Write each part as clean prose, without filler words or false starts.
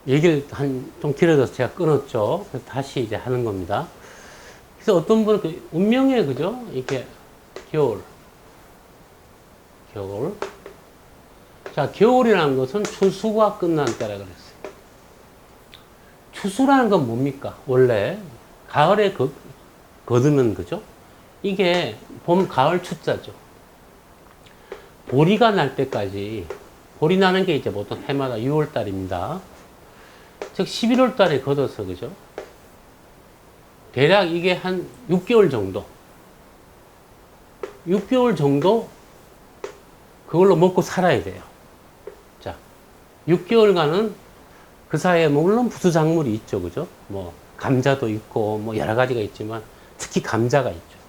얘기를 좀 길어져서 제가 끊었죠. 그래서 다시 이제 하는 겁니다. 그래서 어떤 분은 운명에, 그죠? 이렇게, 겨울. 겨울. 자, 겨울이라는 것은 추수가 끝난 때라 그랬어요. 추수라는 건 뭡니까? 원래, 가을에 거두는, 그죠? 이게 봄, 가을 추자죠. 보리가 날 때까지, 보리 나는 게 이제 보통 해마다 6월 달입니다. 즉, 11월 달에 걷어서, 그죠? 대략 이게 한 6개월 정도. 6개월 정도 그걸로 먹고 살아야 돼요. 자, 6개월간은 그 사이에 물론 부수작물이 있죠. 그죠? 뭐, 감자도 있고, 뭐, 여러 가지가 있지만, 특히 감자가 있죠.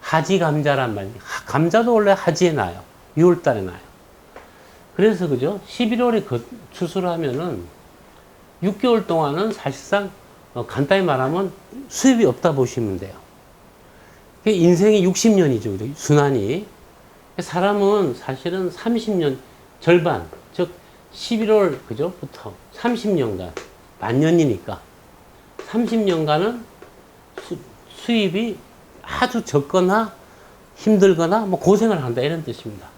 하지 감자란 말. 감자도 원래 하지에 나요. 6월 달에 나요. 그래서, 그죠? 11월에 추수를 하면은, 6개월 동안은 사실상, 간단히 말하면 수입이 없다 보시면 돼요. 인생이 60년이죠. 그죠? 순환이. 사람은 사실은 30년, 절반, 즉, 11월, 그죠? 부터 30년간, 반년이니까, 30년간은 수입이 아주 적거나 힘들거나 뭐 고생을 한다. 이런 뜻입니다.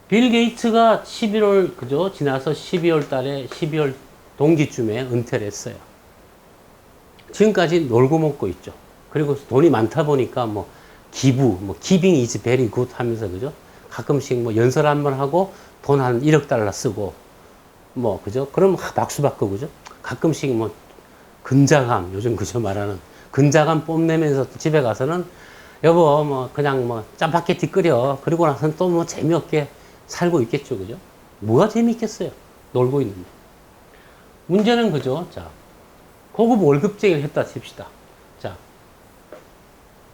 빌 게이츠가 11월, 그죠? 지나서 12월 달에, 12월 동기쯤에 은퇴를 했어요. 지금까지 놀고 먹고 있죠. 그리고 돈이 많다 보니까 뭐, 기부, 뭐, 기빙 이즈 베리 굿 하면서, 그죠? 가끔씩 뭐 연설 한번 하고 돈 한 1억 달러 쓰고 뭐 그죠? 그럼 박수 받고 그죠? 가끔씩 뭐 근자감 요즘 그죠 말하는 근자감 뽐내면서 집에 가서는 여보 뭐 그냥 뭐 짜파게티 끓여 그리고 나서는 또 뭐 재미없게 살고 있겠죠 그죠? 뭐가 재미있겠어요? 놀고 있는데 문제는 그죠? 자 고급 월급쟁이를 했다 칩시다. 자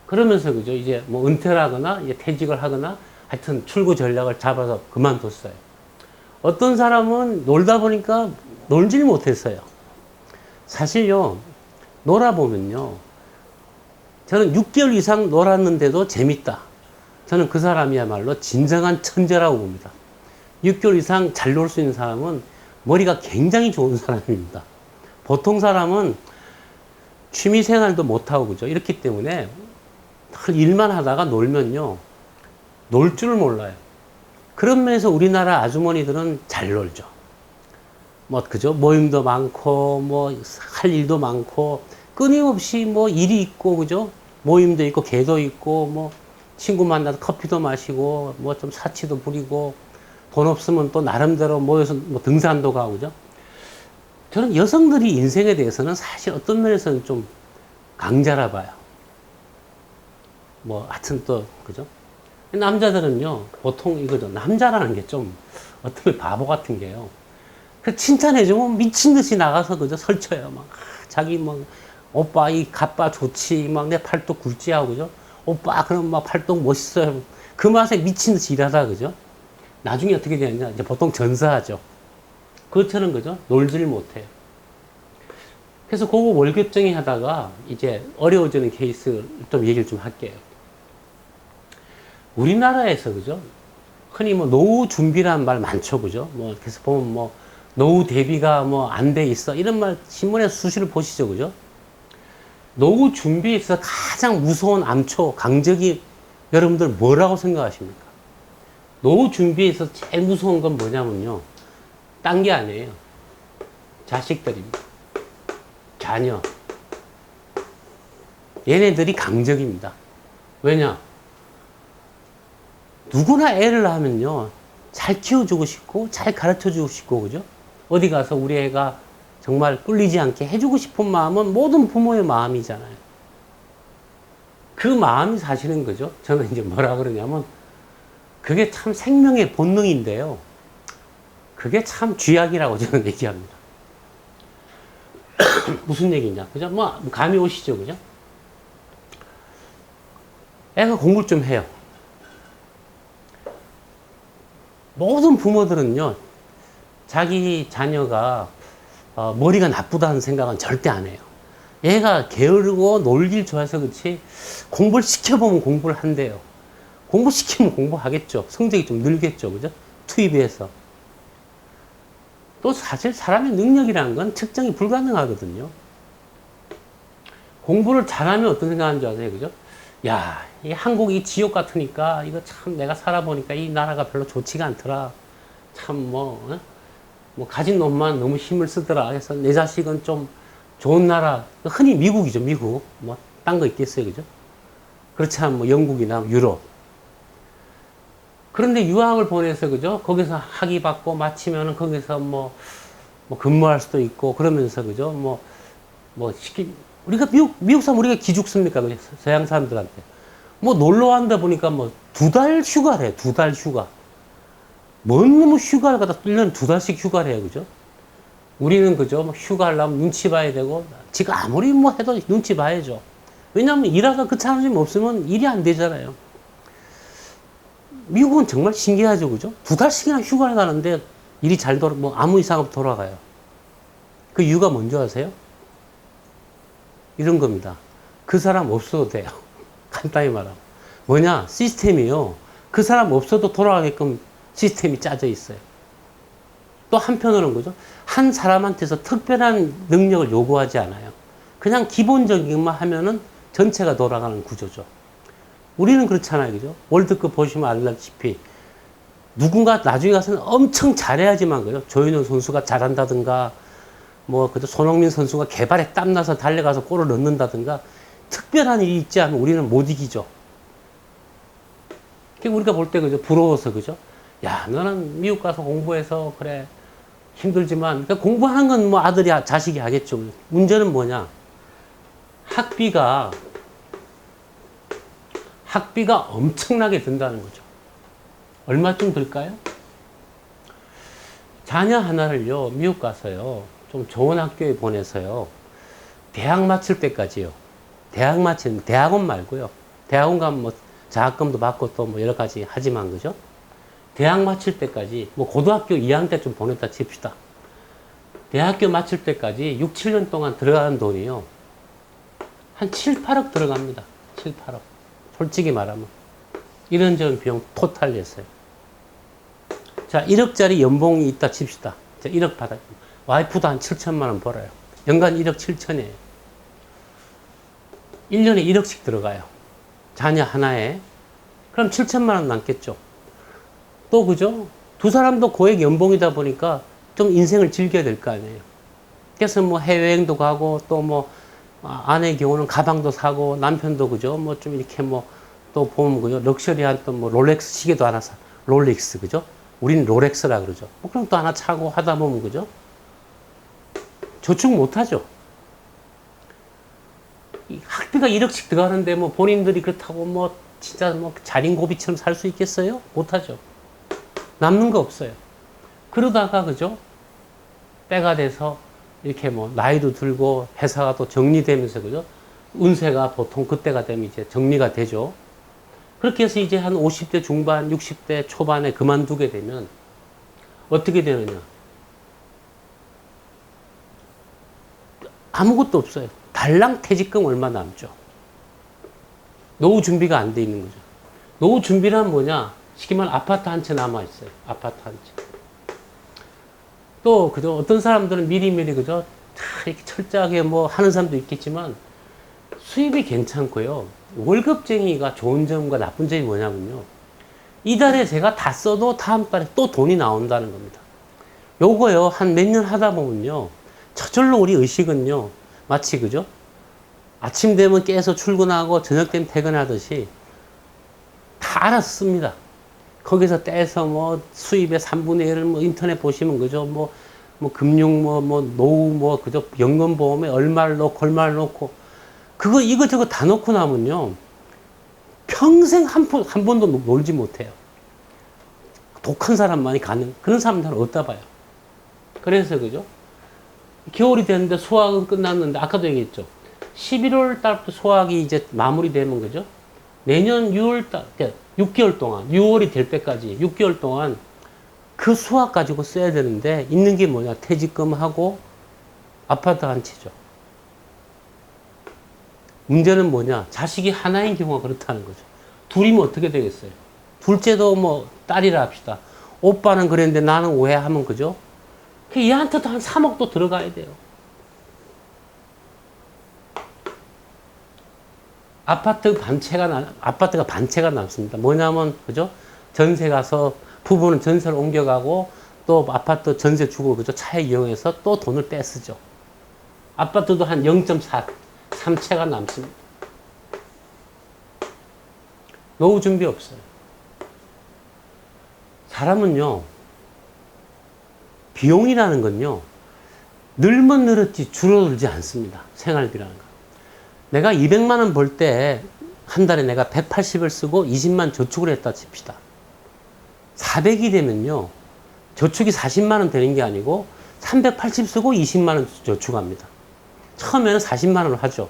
그러면서 그죠? 이제 뭐 은퇴를 하거나 이제 퇴직을 하거나 하여튼 출구 전략을 잡아서 그만뒀어요. 어떤 사람은 놀다 보니까 놀질 못했어요. 사실요, 놀아보면요. 저는 6개월 이상 놀았는데도 재밌다. 저는 그 사람이야말로 진정한 천재라고 봅니다. 6개월 이상 잘 놀 수 있는 사람은 머리가 굉장히 좋은 사람입니다. 보통 사람은 취미 생활도 못하고, 그죠? 이렇기 때문에 일만 하다가 놀면요. 놀 줄 몰라요. 그런 면에서 우리나라 아주머니들은 잘 놀죠. 뭐, 그죠? 모임도 많고, 뭐, 할 일도 많고, 끊임없이 뭐, 일이 있고, 그죠? 모임도 있고, 개도 있고, 뭐, 친구 만나서 커피도 마시고, 뭐, 좀 사치도 부리고, 돈 없으면 또 나름대로 모여서 뭐 등산도 가고, 그죠? 저는 여성들이 인생에 대해서는 사실 어떤 면에서는 좀 강자라 봐요. 뭐, 하여튼 또, 그죠? 남자들은요, 보통 이거죠. 남자라는 게 좀, 어떤 바보 같은 게요. 그 칭찬해주면 미친 듯이 나가서 그저 설쳐요. 막, 자기 뭐, 오빠 이 가빠 좋지. 막 내 팔뚝 굵지하고, 그죠? 오빠, 그럼 막 팔뚝 멋있어요. 그 맛에 미친 듯이 일하다, 그죠? 나중에 어떻게 되느냐. 이제 보통 전사하죠. 그것처럼, 그죠? 놀질 못해요. 그래서 그거 월급쟁이 하다가 이제 어려워지는 케이스 좀 얘기를 좀 할게요. 우리나라에서 그죠? 흔히 뭐 노후 준비라는 말 많죠, 그죠? 뭐 그래서 보면 뭐 노후 대비가 뭐 안 돼 있어 이런 말 신문에서 수시로 보시죠, 그죠? 노후 준비에 있어서 가장 무서운 암초, 강적이 여러분들 뭐라고 생각하십니까? 노후 준비에 있어서 제일 무서운 건 뭐냐면요, 딴 게 아니에요. 자식들입니다. 자녀. 얘네들이 강적입니다. 왜냐? 누구나 애를 낳으면요, 잘 키워주고 싶고, 잘 가르쳐주고 싶고, 그죠? 어디 가서 우리 애가 정말 꿀리지 않게 해주고 싶은 마음은 모든 부모의 마음이잖아요. 그 마음이 사실은, 그죠? 저는 이제 뭐라 그러냐면, 그게 참 생명의 본능인데요. 그게 참 쥐약이라고 저는 얘기합니다. 무슨 얘기냐, 그죠? 뭐, 감이 오시죠, 그죠? 애가 공부를 좀 해요. 모든 부모들은요, 자기 자녀가 머리가 나쁘다는 생각은 절대 안 해요. 얘가 게으르고 놀길 좋아해서 그렇지 공부를 시켜보면 공부를 한대요. 공부시키면 공부하겠죠. 성적이 좀 늘겠죠. 그죠? 투입해서. 또 사실 사람의 능력이라는 건 측정이 불가능하거든요. 공부를 잘하면 어떤 생각하는 줄 아세요? 그죠? 야, 이 한국이 지옥 같으니까 이거 참 내가 살아보니까 이 나라가 별로 좋지가 않더라. 참 뭐 가진 놈만 너무 힘을 쓰더라. 그래서 내 자식은 좀 좋은 나라, 흔히 미국이죠, 미국. 뭐 딴 거 있겠어요, 그죠? 그렇지 않으면 뭐 영국이나 유럽. 그런데 유학을 보내서, 그죠? 거기서 학위 받고 마치면은 거기서 뭐 근무할 수도 있고 그러면서, 그죠? 우리가 미국 사람 우리가 기죽습니까? 그죠? 서양 사람들한테. 뭐 놀러 간다 보니까 뭐 2달 휴가래, 2달 휴가. 뭔 놈의 휴가를 갖다 1년에 2달씩 휴가를 해요, 그죠? 우리는, 그죠? 뭐 휴가 하려면 눈치 봐야 되고, 지가 아무리 뭐 해도 눈치 봐야죠. 왜냐면 일하다 그 사람이 없으면 일이 안 되잖아요. 미국은 정말 신기하죠, 그죠? 2달씩이나 휴가를 가는데 일이 잘 아무 이상 없이 돌아가요. 그 이유가 뭔지 아세요? 이런 겁니다. 그 사람 없어도 돼요. 간단히 말하면. 뭐냐? 시스템이요. 그 사람 없어도 돌아가게끔 시스템이 짜져 있어요. 또 한편으로는, 그죠? 한 사람한테서 특별한 능력을 요구하지 않아요. 그냥 기본적인 것만 하면은 전체가 돌아가는 구조죠. 우리는 그렇잖아요, 그죠? 월드컵 보시면 알다시피 누군가 나중에 가서는 엄청 잘해야지만, 그죠? 조현우 선수가 잘한다든가, 그죠? 손흥민 선수가 개발에 땀나서 달려가서 골을 넣는다든가, 특별한 일이 있지 않으면 우리는 못 이기죠. 우리가 볼 때, 그죠? 부러워서, 그죠? 야, 너는 미국 가서 공부해서, 그래, 힘들지만, 그러니까 공부하는 건 뭐 아들이, 자식이 하겠죠. 문제는 뭐냐? 학비가 엄청나게 든다는 거죠. 얼마쯤 들까요? 자녀 하나를요, 미국 가서요, 좀 좋은 학교에 보내서요, 대학 마칠 때까지요. 대학원 말고요. 대학원 가면 뭐 장학금도 받고 또 뭐 여러 가지 하지만, 그죠? 대학 마칠 때까지, 고등학교 2학년 때쯤 보냈다 칩시다. 대학교 마칠 때까지 6, 7년 동안 들어가는 돈이요, 한 7, 8억 들어갑니다. 7, 8억. 솔직히 말하면. 이런저런 비용 토탈 냈어요. 자, 1억짜리 연봉이 있다 칩시다. 자, 1억 받아요. 와이프도 한 7천만 원 벌어요. 연간 1억 7천이에요. 1년에 1억씩 들어가요. 자녀 하나에. 그럼 7천만 원 남겠죠. 또, 그죠? 두 사람도 고액 연봉이다 보니까 좀 인생을 즐겨야 될 거 아니에요. 그래서 뭐 해외여행도 가고, 또 아내의 경우는 가방도 사고, 남편도, 그죠? 좀 이렇게 또 보면, 그죠? 럭셔리한 또 롤렉스 시계도 하나 롤렉스, 그죠? 우린 롤렉스라 그러죠. 그럼 또 하나 차고 하다 보면, 그죠? 저축 못 하죠. 학비가 1억씩 들어가는데 본인들이 그렇다고 진짜 자린고비처럼 살 수 있겠어요? 못 하죠. 남는 거 없어요. 그러다가, 그죠? 때가 돼서 이렇게 나이도 들고 회사가 또 정리되면서, 그죠? 운세가 보통 그때가 되면 이제 정리가 되죠. 그렇게 해서 이제 한 50대 중반, 60대 초반에 그만두게 되면 어떻게 되느냐? 아무것도 없어요. 달랑 퇴직금 얼마 남죠. 노후 준비가 안 돼 있는 거죠. 노후 준비란 뭐냐? 쉽게 말하면 아파트 한 채 남아 있어요. 아파트 한 채. 또, 그죠? 어떤 사람들은 미리미리, 그죠? 이렇게 철저하게 하는 사람도 있겠지만 수입이 괜찮고요. 월급쟁이가 좋은 점과 나쁜 점이 뭐냐면요. 이달에 제가 다 써도 다음 달에 또 돈이 나온다는 겁니다. 요거요, 한 몇 년 하다 보면요. 저절로 우리 의식은요, 마치, 그죠? 아침 되면 깨서 출근하고 저녁 되면 퇴근하듯이 다 알아서 씁니다. 거기서 떼서 수입의 3분의 1을 인터넷 보시면, 그죠? 금융, 노후, 그죠? 연금보험에 얼마를 넣고, 그거, 이거저거 다 넣고 나면요. 평생 한 번도 놀지 못해요. 독한 사람만이 가는, 그런 사람들은 없다 봐요. 그래서, 그죠? 겨울이 됐는데 수학은 끝났는데, 아까도 얘기했죠. 11월 달부터 수학이 이제 마무리되면, 그죠? 내년 6월 달, 6개월 동안, 6월이 될 때까지 6개월 동안 그 수학 가지고 써야 되는데, 있는 게 뭐냐? 퇴직금하고 아파트 한 채죠. 문제는 뭐냐? 자식이 하나인 경우가 그렇다는 거죠. 둘이면 어떻게 되겠어요? 둘째도 딸이라 합시다. 오빠는 그랬는데 나는 왜 하면, 그죠? 그 얘한테도 한 3억도 들어가야 돼요. 아파트가 반채가 남습니다. 뭐냐면, 그죠? 전세 가서, 부부는 전세를 옮겨가고, 또 아파트 전세 주고, 그죠? 차에 이용해서 또 돈을 떼쓰죠. 아파트도 한 0.4, 3채가 남습니다. 노후 준비 없어요. 사람은요, 비용이라는 건요, 늘면 늘었지 줄어들지 않습니다. 생활비라는 거. 내가 200만 원 벌 때 한 달에 내가 180을 쓰고 20만 저축을 했다 칩시다. 400이 되면요, 저축이 40만 원 되는 게 아니고 380 쓰고 20만 원 저축합니다. 처음에는 40만 원을 하죠.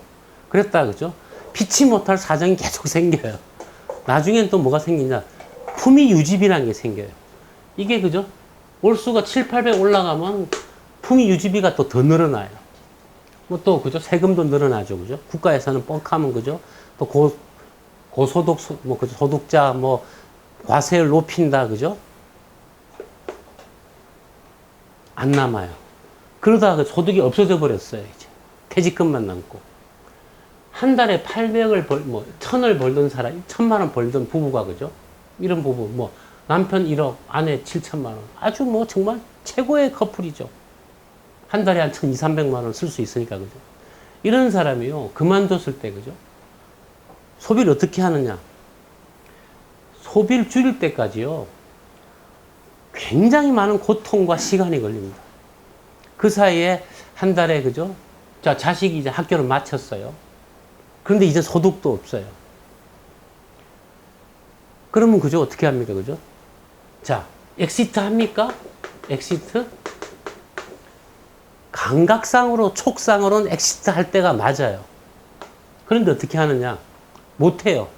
그랬다 그죠? 피치 못할 사정이 계속 생겨요. 나중엔 또 뭐가 생기냐? 품위 유지비라는 게 생겨요. 이게 그죠? 월수가 7, 800 올라가면 품위 유지비가 또 더 늘어나요. 뭐 또 그죠? 세금도 늘어나죠. 그죠? 국가에서는 뻥하면 그죠? 또 고소득 뭐 그죠? 소득자 뭐 과세를 높인다 그죠? 안 남아요. 그러다가 소득이 없어져 버렸어요. 이제 퇴직금만 남고. 한 달에 800을 뭐 1000을 벌던 사람, 1000만 원 벌던 부부가 그죠? 이런 부부 뭐 남편 1억, 아내 7천만 원. 아주 뭐 정말 최고의 커플이죠. 한 달에 한 1200, 300만 원 쓸 수 있으니까 그죠? 이런 사람이요. 그만뒀을 때 그죠? 소비를 어떻게 하느냐? 소비를 줄일 때까지요. 굉장히 많은 고통과 시간이 걸립니다. 그 사이에 한 달에 그죠? 자, 자식이 이제 학교를 마쳤어요. 그런데 이제 소득도 없어요. 그러면 그죠? 어떻게 합니까? 그죠? 자, 엑시트 합니까? 엑시트? 감각상으로, 촉상으로는 엑시트 할 때가 맞아요. 그런데 어떻게 하느냐? 못해요.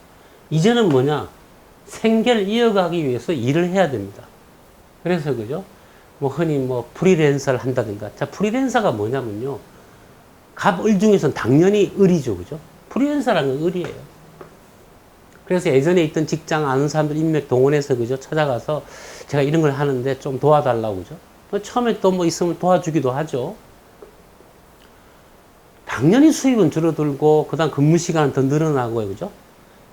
이제는 뭐냐? 생계를 이어가기 위해서 일을 해야 됩니다. 그래서 그죠? 뭐 흔히 뭐 프리랜서를 한다든가. 자, 프리랜서가 뭐냐면요. 갑을 중에서는 당연히 을이죠. 그죠? 프리랜서라는 건 을이에요. 그래서 예전에 있던 직장 아는 사람들 인맥 동원해서 그죠? 찾아가서 제가 이런 걸 하는데 좀 도와달라고 그죠? 뭐 처음에 또 뭐 있으면 도와주기도 하죠. 당연히 수입은 줄어들고 그다음 근무 시간은 더 늘어나고요. 그죠?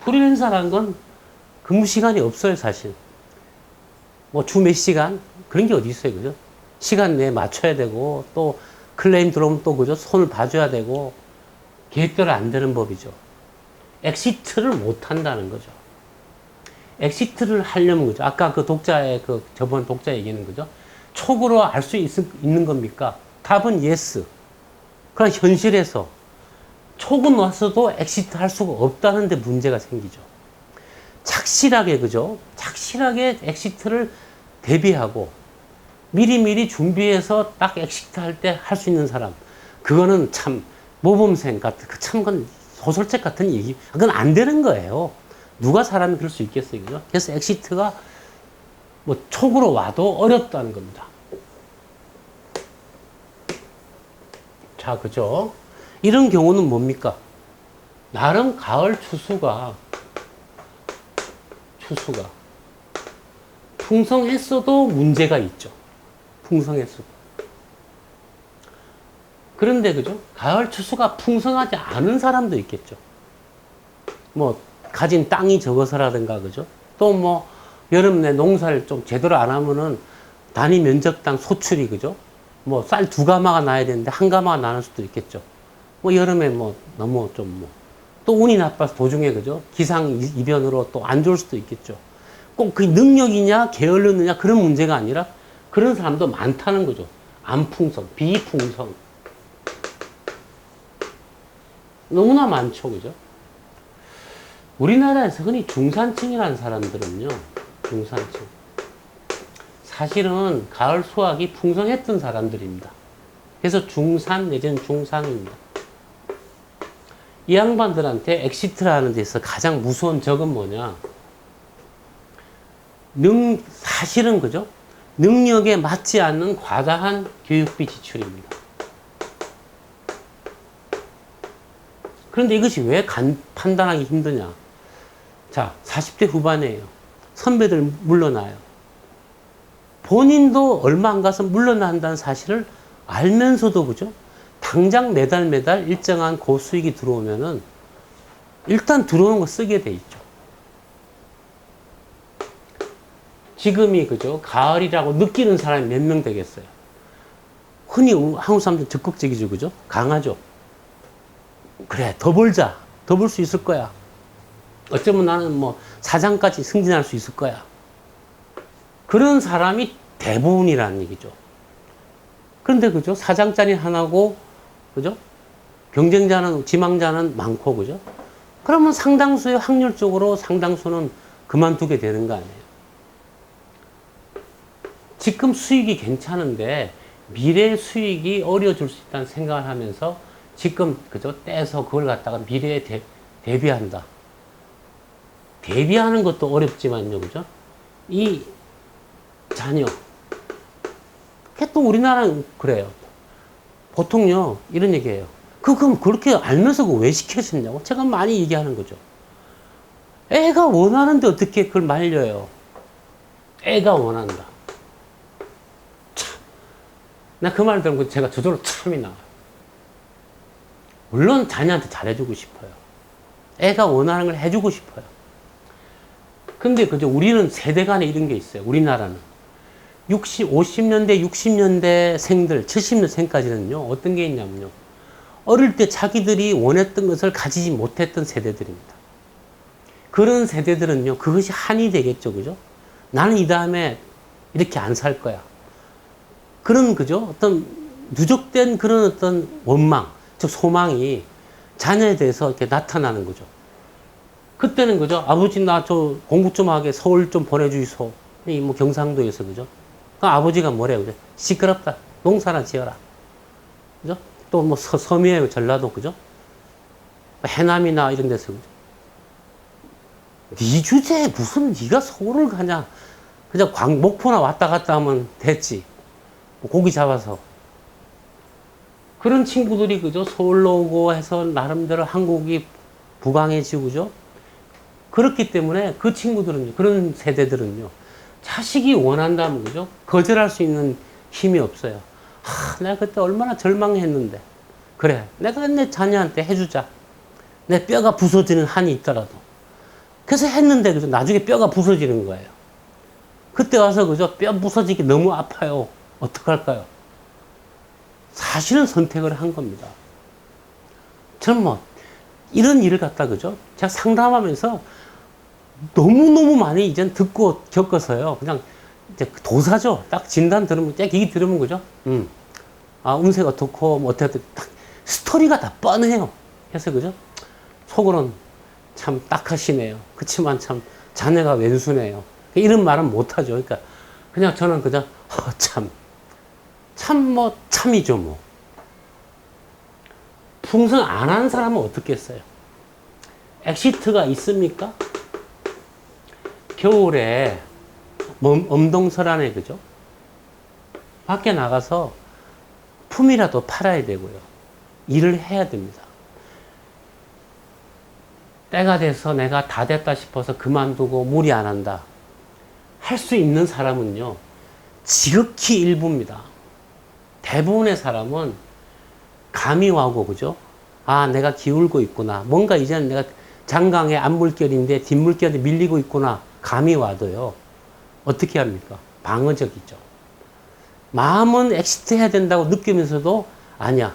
프리랜서라는 건 근무 시간이 없어요, 사실. 뭐 주 몇 시간? 그런 게 어디 있어요. 그죠? 시간 내에 맞춰야 되고 또 클레임 들어오면 또 그죠? 손을 봐줘야 되고 계획대로 안 되는 법이죠. 엑시트를 못 한다는 거죠. 엑시트를 하려면 그죠? 아까 그 독자의 저번 독자 얘기는 그죠? 촉으로 알 수 있는 겁니까? 답은 yes. 그러나 현실에서 촉은 왔어도 엑시트 할 수가 없다는 데 문제가 생기죠. 착실하게 그죠? 착실하게 엑시트를 대비하고 미리미리 준비해서 딱 엑시트 할 때 할 수 있는 사람. 그거는 참 모범생 같은 참 건 소설책 같은 얘기. 그건 안 되는 거예요. 누가 사람이 그럴 수 있겠어요. 그죠? 그래서 엑시트가 뭐 촉으로 와도 어렵다는 겁니다. 자, 그죠? 이런 경우는 뭡니까? 나름 가을 추수가 풍성했어도 문제가 있죠. 풍성했어도. 그런데 그죠? 가을 추수가 풍성하지 않은 사람도 있겠죠. 뭐 가진 땅이 적어서라든가 그죠? 또 뭐 여름 내 농사를 좀 제대로 안 하면은 단위 면적당 소출이 그죠? 뭐 쌀 2가마가 나야 되는데 1가마가 나는 수도 있겠죠. 뭐 여름에 뭐 너무 좀 뭐 또 운이 나빠서 도중에 그죠? 기상 이변으로 또 안 좋을 수도 있겠죠. 꼭 그 능력이냐 게을르느냐 그런 문제가 아니라 그런 사람도 많다는 거죠. 안풍성, 비풍성. 너무나 많죠. 그죠? 우리나라에서 흔히 중산층이라는 사람들은요. 중산층. 사실은 가을 수확이 풍성했던 사람들입니다. 그래서 중산 내지는 중상입니다. 이 양반들한테 엑시트라는 데서 가장 무서운 적은 뭐냐? 사실은 그죠? 능력에 맞지 않는 과다한 교육비 지출입니다. 그런데 이것이 왜 판단하기 힘드냐? 자, 40대 후반이에요. 선배들 물러나요. 본인도 얼마 안 가서 물러난다는 사실을 알면서도 그죠? 당장 매달 일정한 고수익이 들어오면은 일단 들어오는 거 쓰게 돼 있죠. 지금이 그죠? 가을이라고 느끼는 사람이 몇 명 되겠어요? 흔히 한국 사람들 적극적이죠, 그죠? 강하죠. 그래, 더 벌자. 더 벌 수 있을 거야. 어쩌면 나는 뭐 사장까지 승진할 수 있을 거야. 그런 사람이 대부분이라는 얘기죠. 그런데 그죠? 사장짜리 하나고, 그죠? 경쟁자는, 지망자는 많고, 그죠? 그러면 상당수의 확률적으로 상당수는 그만두게 되는 거 아니에요. 지금 수익이 괜찮은데 미래의 수익이 어려워질 수 있다는 생각을 하면서 지금 그죠? 떼서 그걸 갖다가 미래에 대비한다. 대비하는 것도 어렵지만요, 그죠? 이 자녀. 그게 또 우리나라는 그래요. 보통요, 이런 얘기예요. 그럼 그렇게 알면서 그거 왜 시켰냐고? 제가 많이 얘기하는 거죠. 애가 원하는데 어떻게 그걸 말려요? 애가 원한다. 참. 나 그 말 들으면 제가 저절로 참이 나와요. 물론 자녀한테 잘해주고 싶어요. 애가 원하는 걸 해주고 싶어요. 근데 그죠? 우리는 세대 간에 이런 게 있어요. 우리나라는. 50년대, 60년대 생들, 70년 생까지는요, 어떤 게 있냐면요. 어릴 때 자기들이 원했던 것을 가지지 못했던 세대들입니다. 그런 세대들은요, 그것이 한이 되겠죠, 그죠? 나는 이 다음에 이렇게 안 살 거야. 그런, 그죠? 어떤 누적된 그런 어떤 원망, 즉 소망이 자녀에 대해서 이렇게 나타나는 거죠. 그때는 그죠? 아버지 나 저 공부 좀 하게 서울 좀 보내주이소. 이 뭐 경상도에서 그죠? 그럼 아버지가 뭐래요, 그죠? 시끄럽다. 농사나 지어라. 그죠? 또 뭐 섬이에요, 전라도 그죠? 해남이나 이런 데서 그죠? 네 주제에 무슨 네가 서울을 가냐? 그냥 목포나 왔다 갔다 하면 됐지. 고기 잡아서. 그런 친구들이 그죠? 서울로 오고 해서 나름대로 한국이 부강해지고 그죠? 그렇기 때문에 그 친구들은요, 그런 세대들은요, 자식이 원한다면 그죠? 거절할 수 있는 힘이 없어요. 내가 그때 얼마나 절망했는데. 그래, 내가 내 자녀한테 해주자. 내 뼈가 부서지는 한이 있더라도. 그래서 했는데 그죠? 나중에 뼈가 부서지는 거예요. 그때 와서 그죠? 뼈 부서지기 너무 아파요. 어떡할까요? 사실은 선택을 한 겁니다. 저는 뭐 이런 일을 갖다 그죠? 제가 상담하면서 너무너무 많이 이제 듣고 겪어서요. 그냥 이제 도사죠. 딱 진단 들으면, 딱 얘기 들으면 그죠? 아, 운세가 어떻고, 뭐 어떻게, 딱 스토리가 다 뻔해요. 해서 그죠? 속으로는 참 딱하시네요. 그치만 참 자네가 왼수네요. 이런 말은 못하죠. 그러니까 그냥 저는 그냥, 참이죠, 뭐. 풍선 안 한 사람은 어떻겠어요? 엑시트가 있습니까? 겨울에 엄동설안에 그죠? 밖에 나가서 품이라도 팔아야 되고요. 일을 해야 됩니다. 때가 돼서 내가 다 됐다 싶어서 그만두고 무리 안 한다. 할 수 있는 사람은요, 지극히 일부입니다. 대부분의 사람은 감이 와고, 그죠? 아, 내가 기울고 있구나. 뭔가 이제는 내가 장강의 앞물결인데 뒷물결에 밀리고 있구나. 감이 와도요. 어떻게 합니까? 방어적이죠. 마음은 엑시트 해야 된다고 느끼면서도 아니야.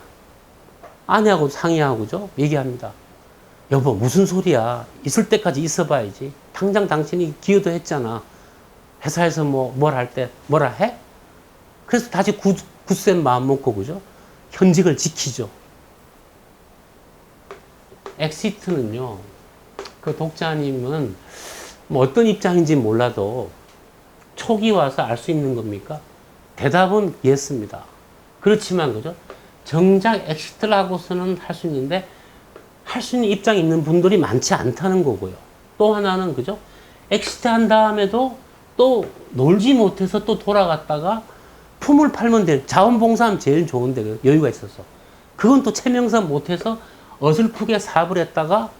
아내하고 상의하고죠. 얘기합니다. 여보, 무슨 소리야. 있을 때까지 있어봐야지. 당장 당신이 기여도 했잖아. 회사에서 뭘 할 때 뭐라 해? 그래서 다시 굳센 마음 먹고, 그죠? 현직을 지키죠. 엑시트는요, 그 독자님은 뭐 어떤 입장인지 몰라도 초기 와서 알 수 있는 겁니까? 대답은 예스입니다. 그렇지만, 그죠? 정작 엑시트를 하고서는 할 수 있는데, 할 수 있는 입장이 있는 분들이 많지 않다는 거고요. 또 하나는, 그죠? 엑시트 한 다음에도 또 놀지 못해서 또 돌아갔다가 품을 팔면 돼. 자원봉사하면 제일 좋은데, 여유가 있어서. 그건 또 체명사 못해서 어설프게 사업을 했다가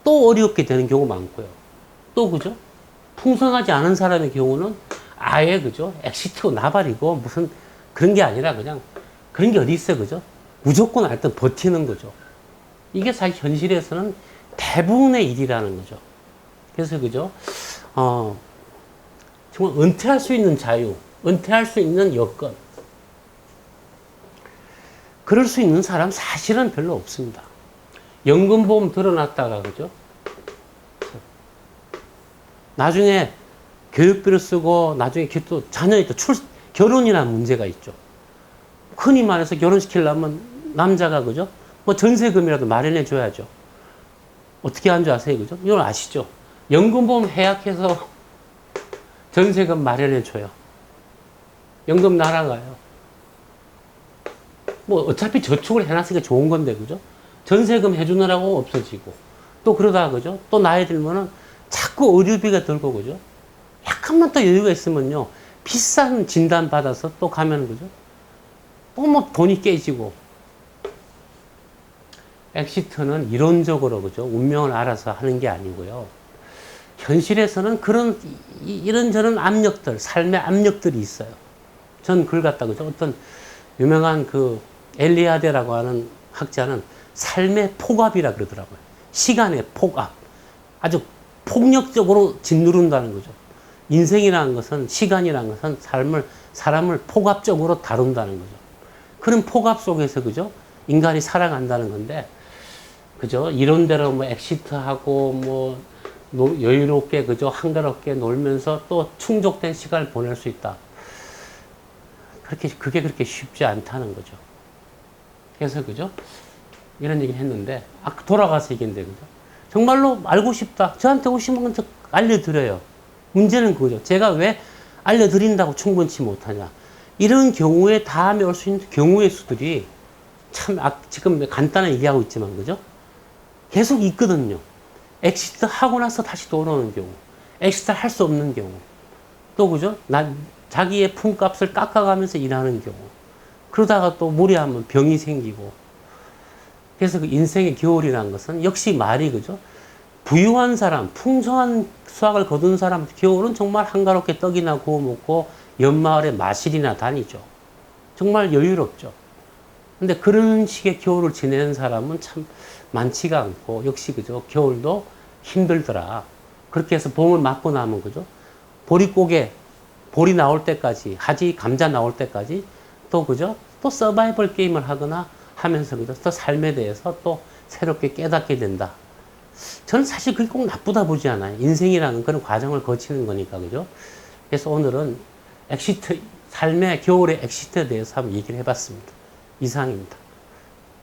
또 어렵게 되는 경우 많고요. 또, 그죠? 풍성하지 않은 사람의 경우는 아예 그죠? 엑시트고 나발이고 무슨 그런 게 아니라 그냥 그런 게 어디 있어요, 그죠? 무조건 하여튼 버티는 거죠. 이게 사실 현실에서는 대부분의 일이라는 거죠. 그래서 그죠? 정말 은퇴할 수 있는 자유, 은퇴할 수 있는 여건, 그럴 수 있는 사람 사실은 별로 없습니다. 연금보험 들어놨다가 그죠? 나중에 교육비를 쓰고 나중에 또 자녀의 또 결혼이라는 문제가 있죠. 흔히 말해서 결혼시키려면 남자가 그죠? 뭐 전세금이라도 마련해 줘야죠. 어떻게 하는 줄 아세요? 그죠? 이걸 아시죠? 연금보험 해약해서 전세금 마련해 줘요. 연금 날아가요. 뭐 어차피 저축을 해놨으니까 좋은 건데 그죠? 전세금 해주느라고 없어지고 또 그러다가 그죠? 또 나이 들면은 자꾸 의료비가 들고 그죠? 약간만 더 여유가 있으면요 비싼 진단 받아서 또 가면 그죠? 또 뭐 돈이 깨지고. 엑시트는 이론적으로 그죠? 운명을 알아서 하는 게 아니고요. 현실에서는 그런 이런저런 압력들, 삶의 압력들이 있어요. 전 그걸 갖다 그죠? 어떤 유명한 그 엘리아데라고 하는 학자는 삶의 폭압이라 그러더라고요. 시간의 폭압. 아주 폭력적으로 짓누른다는 거죠. 인생이라는 것은, 시간이라는 것은 사람을 폭압적으로 다룬다는 거죠. 그런 폭압 속에서, 그죠? 인간이 살아간다는 건데, 그죠? 이론대로 뭐 엑시트하고 뭐 여유롭게, 그죠? 한가롭게 놀면서 또 충족된 시간을 보낼 수 있다. 그게 그렇게 쉽지 않다는 거죠. 그래서, 그죠? 이런 얘기 했는데, 돌아가서 얘기인데, 그죠? 정말로 알고 싶다. 저한테 오시면 저 알려드려요. 문제는 그거죠. 제가 왜 알려드린다고 충분치 못하냐. 이런 경우에 다음에 올 수 있는 경우의 수들이 참, 지금 간단한 얘기하고 있지만, 그죠? 계속 있거든요. 엑시트 하고 나서 다시 돌아오는 경우. 엑시트 할 수 없는 경우. 또, 그죠? 자기의 품값을 깎아가면서 일하는 경우. 그러다가 또 무리하면 병이 생기고. 그래서 그 인생의 겨울이라는 것은 역시 말이 그죠? 부유한 사람, 풍성한 수확을 거둔 사람, 겨울은 정말 한가롭게 떡이나 구워 먹고 연마을에 마실이나 다니죠. 정말 여유롭죠. 근데 그런 식의 겨울을 지내는 사람은 참 많지가 않고, 역시 그죠? 겨울도 힘들더라. 그렇게 해서 봄을 맞고 나면 그죠? 볼이 나올 때까지, 감자 나올 때까지 또 그죠? 또 서바이벌 게임을 하거나 하면서 그죠? 또 삶에 대해서 또 새롭게 깨닫게 된다. 저는 사실 그게 꼭 나쁘다 보지 않아요. 인생이라는 그런 과정을 거치는 거니까, 그죠? 그래서 오늘은 삶의 겨울의 엑시트에 대해서 한번 얘기를 해봤습니다. 이상입니다.